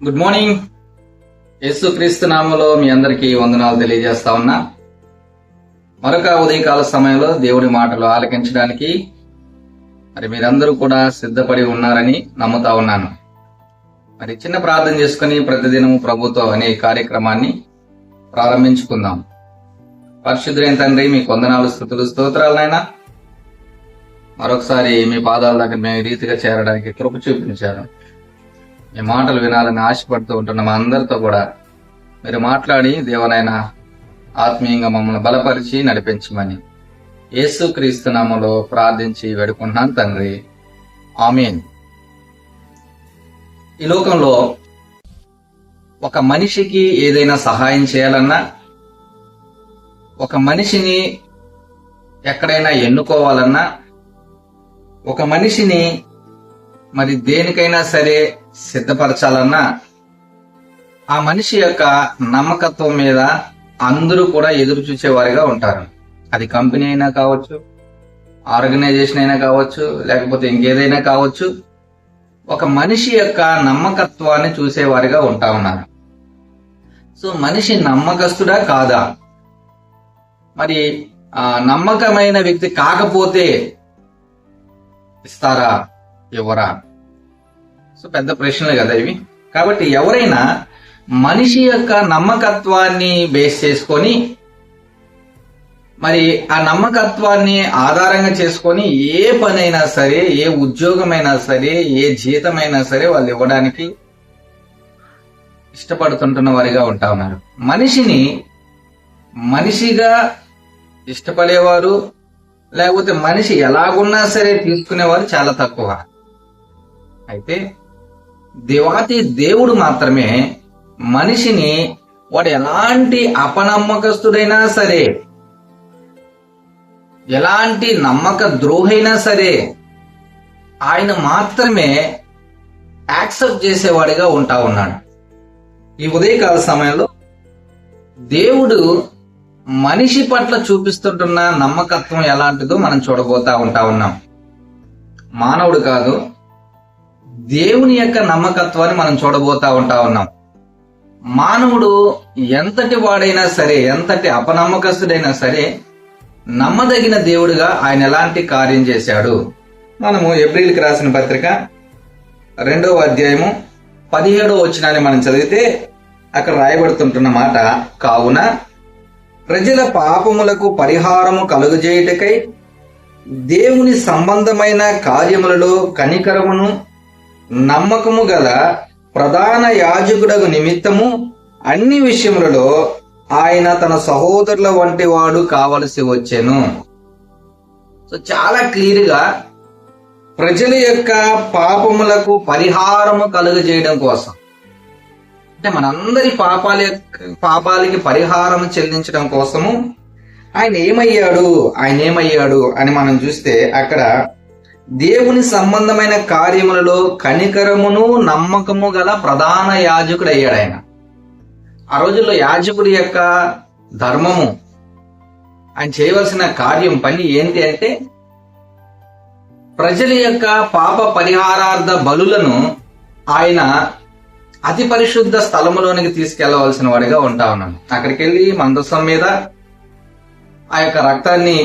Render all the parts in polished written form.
Good morning. యేసుక్రీస్తు నామములో మీ అందరికీ వందనాలు తెలియజేస్తా ఉన్నా. మరొక ఉదయకాల సమయంలో దేవుడి మాటలు ఆలకించడానికి మరి మీరందరూ కూడా సిద్ధపడి ఉన్నారని నమ్ముతా ఉన్నాను. మరి చిన్న ప్రార్థన చేసుకుని ప్రతిదినము ప్రభుతో అనే కార్యక్రమాన్ని ప్రారంభించుకుందాం. పరిశుద్ధులైన తండ్రి, మీకు వందనాలు, స్తుతులు, స్తోత్రాలు నాయనా. మరొకసారి మీ పాదాల దగ్గర మేము ఈ రీతిగా చేరడానికి కృప చూపించారు. మీ మాటలు వినాలని ఆశపడుతూ ఉంటున్న మా అందరితో కూడా మీరు మాట్లాడి దేవనైనా ఆత్మీయంగా మమ్మల్ని బలపరిచి నడిపించమని యేసుక్రీస్తు నామములో ప్రార్థించి వేడుకుంటున్నాను తండ్రి, ఆమేన్. ఈ లోకంలో ఒక మనిషికి ఏదైనా సహాయం చేయాలన్నా, ఒక మనిషిని ఎక్కడైనా ఎన్నుకోవాలన్నా, ఒక మనిషిని మరి దేనికైనా సరే సిద్ధపరచాలన్నా ఆ మనిషి యొక్క నమ్మకత్వం మీద అందరూ కూడా ఎదురు చూసేవారిగా ఉంటారు. అది కంపెనీ అయినా కావచ్చు, ఆర్గనైజేషన్ అయినా కావచ్చు, లేకపోతే ఇంకేదైనా కావచ్చు. ఒక మనిషి యొక్క నమ్మకత్వాన్ని చూసేవారిగా ఉంటా ఉన్నారు. సో మనిషి నమ్మకస్తుడా కాదా, మరి నమ్మకమైన వ్యక్తి కాకపోతే ఇస్తారా ఎవరా? సో పెద్ద ప్రశ్నలే కదా ఇవి. కాబట్టి ఎవరైనా మనిషి యొక్క నమ్మకత్వాన్ని బేస్ చేసుకొని, మరి ఆ నమ్మకత్వాన్ని ఆధారంగా చేసుకొని ఏ పనైనా సరే, ఏ ఉద్యోగమైనా సరే, ఏ జీతమైనా సరే వాళ్ళు ఇవ్వడానికి ఇష్టపడుతుంటున్న వారిగా ఉంటా ఉన్నారు. మనిషిని మనిషిగా ఇష్టపడేవారు, లేకపోతే మనిషి ఎలాగున్నా సరే తీసుకునేవారు చాలా తక్కువ. అయితే దేవాతి దేవుడు మాత్రమే మనిషిని వాడు ఎలాంటి అపనమ్మకస్తుడైనా సరే, ఎలాంటి నమ్మక ద్రోహైనా సరే ఆయన మాత్రమే యాక్సెప్ట్ చేసేవాడిగా ఉంటా ఉన్నాడు. ఈ ఉదయకాల సమయంలో దేవుడు మనిషి పట్ల చూపిస్తుంటున్న నమ్మకత్వం ఎలాంటిదో మనం చూడబోతా ఉంటా ఉన్నాం. మానవుడు కాదు, దేవుని యొక్క నమ్మకత్వాన్ని మనం చూడబోతా ఉంటా ఉన్నాం. మానవుడు ఎంతటి వాడైనా సరే, ఎంతటి అపనమ్మకస్తుడైనా సరే, నమ్మదగిన దేవుడిగా ఆయన ఎలాంటి కార్యం చేశాడు. మనము ఏప్రిల్కి రాసిన పత్రిక 2వ అధ్యాయము 17వ వచనాన్ని మనం చదివితే అక్కడ రాయబడుతుంటున్న మాట, కావున ప్రజల పాపములకు పరిహారము కలుగజేయుటకై దేవుని సంబంధమైన కార్యములలో కనికరమును నమ్మకము గల ప్రధాన యాజకుడగు నిమిత్తము అన్ని విషయములలో ఆయన తన సహోదరుల వంటి వాడు కావలసి వచ్చెను. సో చాలా క్లియర్ గా ప్రజల యొక్క పాపములకు పరిహారము కలుగజేయడం కోసం, అంటే మనందరి పాపాలకి పరిహారం చెల్లించడం కోసము ఆయన ఏమయ్యాడు అని మనం చూస్తే అక్కడ దేవుని సంబంధమైన కార్యములలో కనికరమును నమ్మకము గల ప్రధాన యాజకుడు అయ్యాడు ఆయన. ఆ రోజుల్లో యాజకుడి యొక్క ధర్మము, ఆయన చేయవలసిన కార్యం, పని ఏంటి అంటే ప్రజల యొక్క పాప పరిహారార్థ బలులను ఆయన అతి పరిశుద్ధ స్థలములోనికి తీసుకెళ్లవలసిన వాడిగా ఉంటా ఉన్నాను. అక్కడికి వెళ్ళి మందసం మీద ఆ యొక్క రక్తాన్ని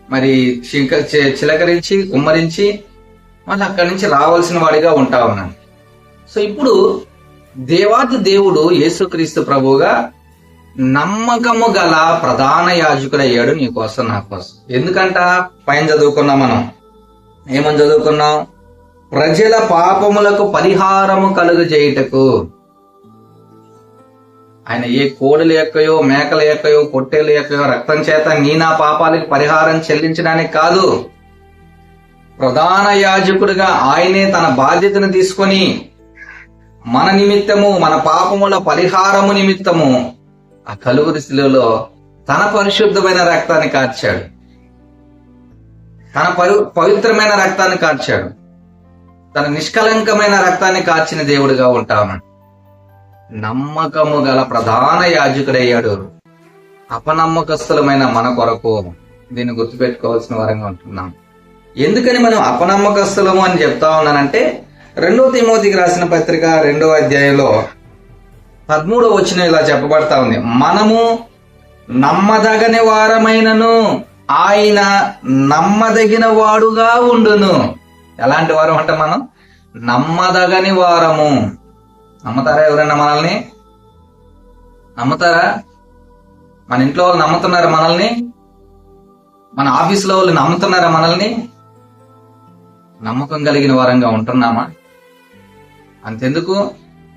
మరి చిలకరించి కుమ్మరించి మళ్ళీ అక్కడి నుంచి రావాల్సిన వాడిగా ఉంటా ఉన్నాను. సో ఇప్పుడు దేవాతి దేవుడు యేసుక్రీస్తు ప్రభువుగా నమ్మకము గల ప్రధాన యాజకుడు అయ్యాడు నీ కోసం, నా కోసం. ఎందుకంట పైన చదువుకున్నాం, మనం ఏమని చదువుకున్నాం? ప్రజల పాపములకు పరిహారము కలుగజేయుటకు. ఆయన ఏ కోడల యొక్కయో, మేకల యొక్కయో, పొట్టేల యొక్కయో రక్తం చేత నా పాపాలకి పరిహారం చెల్లించడానికి కాదు, ప్రధాన యాజకుడిగా ఆయనే తన బాధ్యతను తీసుకొని మన నిమిత్తము, మన పాపముల పరిహారము నిమిత్తము ఆ కలువరి శిలువలో తన పరిశుద్ధమైన రక్తాన్ని కార్చాడు, తన పవిత్రమైన రక్తాన్ని కార్చాడు, తన నిష్కలంకమైన రక్తాన్ని కార్చిన దేవుడిగా ఉంటా ఉన్నాడు. నమ్మకము గల ప్రధాన యాజకుడయ్యాడు అపనమ్మకస్తులమైన మన కొరకు. దీన్ని గుర్తుపెట్టుకోవాల్సిన వారంగా ఉంటున్నాం. ఎందుకని మనం అపనమ్మకస్తులము అని చెప్తా ఉన్నానంటే, రెండో తిమోతికి రాసిన పత్రిక 2వ అధ్యాయంలో 13వ వచనం ఇలా చెప్పబడతా ఉంది, మనము నమ్మదగని వారమైనను ఆయన నమ్మదగిన వాడుగా ఉండును. ఎలాంటి వారం అంటే మనం నమ్మదగని వారము. నమ్ముతారా ఎవరైనా మనల్ని? నమ్ముతారా? మన ఇంట్లో వాళ్ళు నమ్ముతున్నారా మనల్ని? మన ఆఫీసులో వాళ్ళు నమ్ముతున్నారా మనల్ని? నమ్మకం కలిగిన వారంగా ఉంటున్నామా? అంతెందుకు,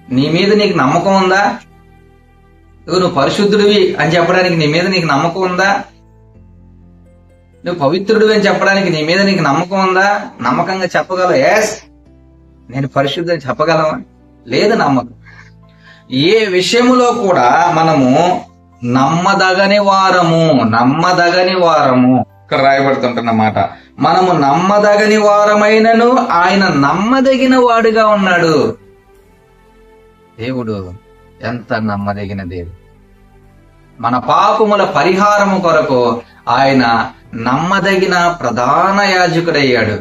నీ మీద నీకు నమ్మకం ఉందా? నువ్వు పరిశుద్ధుడివి అని చెప్పడానికి నీ మీద నీకు నమ్మకం ఉందా? నువ్వు పవిత్రుడివి అని చెప్పడానికి నీ మీద నీకు నమ్మకం ఉందా? నమ్మకంగా చెప్పగలవు, ఎస్ నేను పరిశుద్ధుని చెప్పగలవా? లేదు నమ్మకం. ఏ విషయములో కూడా మనము నమ్మదగని వారము ఇక్కడ రాయబడుతుంటున్నమాట. మనము నమ్మదగని వారమైనను ఆయన నమ్మదగిన వాడుగా ఉన్నాడు. దేవుడు ఎంత నమ్మదగిన దేవుడు. మన పాపముల పరిహారము కొరకు ఆయన నమ్మదగిన ప్రధాన యాజకుడయ్యాడు.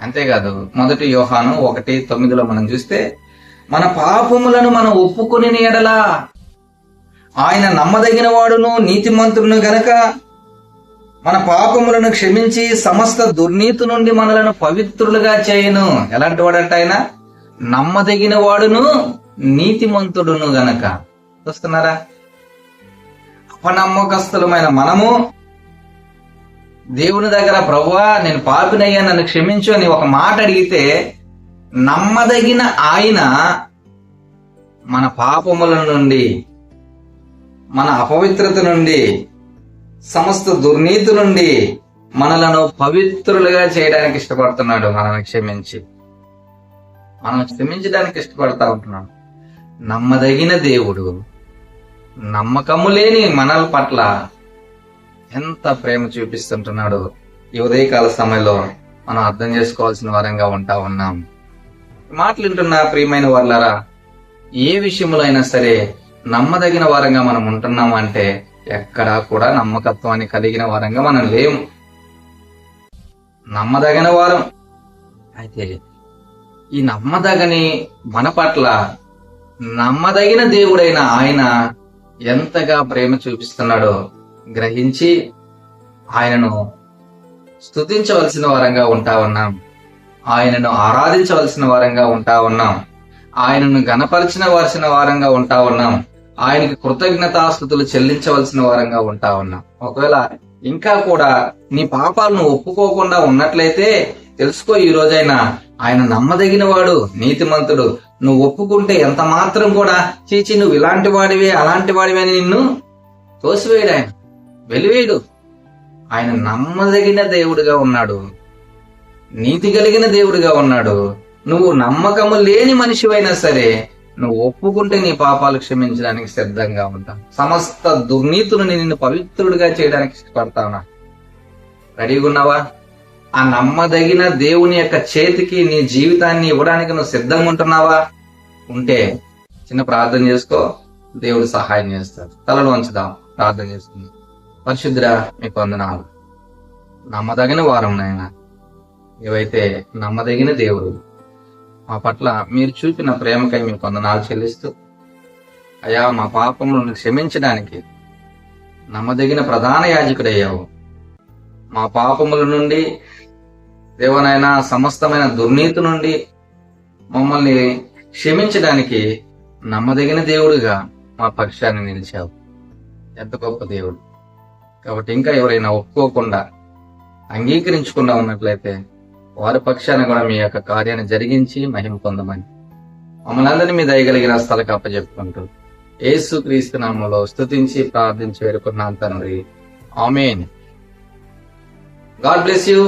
అంతేకాదు, 1 యోహాను 1:9 మనం చూస్తే, మన పాపములను మనం ఒప్పుకొని ఎడల ఆయన నమ్మదగిన వాడును నీతిమంతుడును గనక మన పాపములను క్షమించి సమస్త దుర్నీతి నుండి మనలను పవిత్రులుగా చేయను. ఎలాంటి వాడంట ఆయన? నమ్మదగిన వాడును నీతిమంతుడును గనక. చూస్తున్నారా? అపనమ్మకస్తులమైన మనము దేవుని దగ్గర, ప్రభువా నేను పాపినయ్యా నన్ను క్షమించు అని ఒక మాట అడిగితే, నమ్మదగిన ఆయన మన పాపముల నుండి, మన అపవిత్రత నుండి, సమస్త దుర్నీతి నుండి మనలను పవిత్రులుగా చేయడానికి ఇష్టపడుతున్నాడు. మనం క్షమించడానికి ఇష్టపడతా ఉంటున్నాం. నమ్మదగిన దేవుడు నమ్మకము లేని మనల పట్ల ఎంత ప్రేమ చూపిస్తుంటున్నాడు. ఈ ఉదయకాల సమయంలో మనం అర్థం చేసుకోవాల్సిన వారంగా ఉంటా ఉన్నాం. మాటలు వింటున్న ప్రియమైన వారులారా, ఏ విషయంలో అయినా సరే నమ్మదగిన వారంగా మనం ఉంటున్నాము అంటే ఎక్కడా కూడా నమ్మకత్వాన్ని కలిగిన వారంగా మనం లేము. నమ్మదగిన వారం అయితే ఈ నమ్మదగని మన పట్ల నమ్మదగిన దేవుడైన ఆయన ఎంతగా ప్రేమ చూపిస్తున్నాడో గ్రహించి ఆయనను స్తుతించవలసిన వారంగా ఉంటా ఉన్నాం. ఆయనను ఆరాధించవలసిన వారంగా ఉంటా ఉన్నాం. ఆయనను గణపరచవలసిన వారంగా ఉంటా ఉన్నాం. ఆయనకి కృతజ్ఞతాస్తుతులు చెల్లించవలసిన వారంగా ఉంటా ఉన్నాం. ఒకవేళ ఇంకా కూడా నీ పాపాలను ఒప్పుకోకుండా ఉన్నట్లయితే తెలుసుకో, ఈ రోజైనా ఆయన నమ్మదగిన వాడు, నీతిమంతుడు. నువ్వు ఒప్పుకుంటే ఎంత మాత్రం కూడా చీచి నువ్వు ఇలాంటి వాడివే అలాంటి వాడివే అని నిన్ను తోసివేయడు, ఆయన వెలివేయడు. ఆయన నమ్మదగిన దేవుడిగా ఉన్నాడు, నీతి కలిగిన దేవుడిగా ఉన్నాడు. నువ్వు నమ్మకము లేని మనిషివైనా సరే నువ్వు ఒప్పుకుంటే నీ పాపాలు క్షమించడానికి సిద్ధంగా ఉంటావు. సమస్త దుర్నీతులను నిన్ను పవిత్రుడిగా చేయడానికి ఇష్టపడతావునా? రెడీగా ఉన్నావా? ఆ నమ్మదగిన దేవుని యొక్క చేతికి నీ జీవితాన్ని ఇవ్వడానికి నువ్వు సిద్ధంగా ఉంటున్నావా? ఉంటే చిన్న ప్రార్థన చేసుకో, దేవుడు సహాయం చేస్తాడు. తలను వంచుదాం, ప్రార్థన చేసుకుందాం. పరిశుద్ధుడా, మీకు వందనాలు. నమ్మదగిన వారం నాయన, ఏవైతే నమ్మదగిన దేవుడు మా పట్ల మీరు చూపిన ప్రేమకై మీకు వందనాలు చెల్లిస్తూ, అయా మా పాపములను క్షమించడానికి నమ్మదగిన ప్రధాన యాజకుడయ్యావు. మా పాపముల నుండి దేవనైనా సమస్తమైన దుర్నీతి నుండి మమ్మల్ని క్షమించడానికి నమ్మదగిన దేవుడుగా మా పక్షాన్ని నిలిచావు. ఎంత గొప్ప దేవుడు. కాబట్టి ఇంకా ఎవరైనా ఒప్పుకోకుండా అంగీకరించకుండా ఉన్నట్లయితే వారి పక్షాన్ని కూడా మీ యొక్క కార్యాన్ని జరిగించి మహిమ పొందమని మమ్మల్ని అందరినీ మీ దయగలిగిన స్థలకు అప్పచెప్పుకుంటూ యేసు క్రీస్తు నామములో స్తుతించి ప్రార్థించి వేడుకున్నాను తండ్రి. ఆమేన్. God bless you.